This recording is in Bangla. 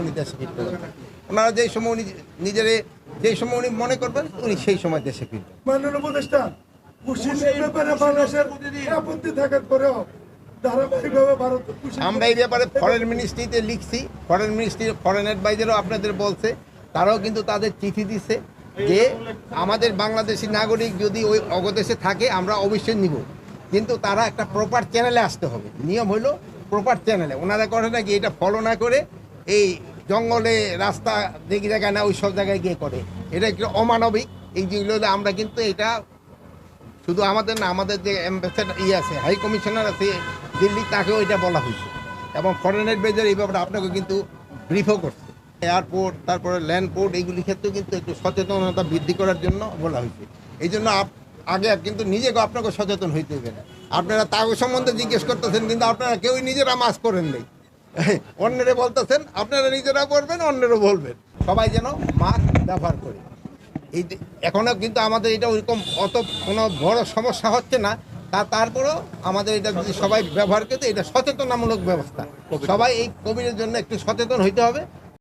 উনি দেশে ফিরতে পারবেন। ওনারা যেই সময় উনি যেই সময় উনি মনে করবেন উনি সেই সময় দেশে ফিরবেন। মাননীয় উপদেষ্টা, খুশির ব্যাপারে বাংলাদেশের আপত্তি থাকার পরেও ধারাবাহিকভাবে ভারত আমরা এই ব্যাপারে ফরেন মিনিস্ট্রিতে লিখছি, ফরেন মিনিস্ট্রি ফরেন অ্যাডভাইজারও আপনাদের বলছে, তারাও কিন্তু তাদের চিঠি দিচ্ছে যে আমাদের বাংলাদেশি নাগরিক যদি ওই অগদেশে থাকে আমরা অবশ্যই নিব, কিন্তু তারা একটা প্রপার চ্যানেলে আসতে হবে। নিয়ম হলো প্রপার চ্যানেলে। ওনারা করে নাকি এটা ফলো না করে এই জঙ্গলে রাস্তা দেখি জায়গায় না ওই সব জায়গায় গিয়ে করে, এটা একটু অমানবিক। এই যেগুলো হলে আমরা কিন্তু এটা শুধু আমাদের না, আমাদের যে অ্যাম্বাসেডার আছে, হাই কমিশনার আছে দিল্লি, তাকেও এটা বলা হয়েছে এবং ফরেন অ্যাডভাইজার এই ব্যাপারে আপনাকে কিন্তু ব্রিফও করছে। এয়ারপোর্ট, তারপরে ল্যান্ড পোর্ট, এইগুলির ক্ষেত্রেও কিন্তু একটু সচেতনতা বৃদ্ধি করার জন্য বলা হয়েছে। এই জন্য আগে কিন্তু নিজেকে আপনাকে সচেতন হইতে হবে না। আপনারা তার সম্বন্ধে জিজ্ঞেস করতেছেন, কিন্তু আপনারা কেউই নিজেরা মাস্ক করেন নেই, অন্যেরা বলতেছেন, আপনারা নিজেরা করবেন, অন্যেরও বলবেন। সবাই যেন মাস্ক ব্যবহার করে। এই এখনও কিন্তু আমাদের এটা ওইরকম অত কোনো বড় সমস্যা হচ্ছে না, তারপরেও আমাদের এটা যদি সবাই ব্যবহার করতে, এটা সচেতনামূলক ব্যবস্থা। সবাই এই কোভিডের জন্য একটু সচেতন হইতে হবে।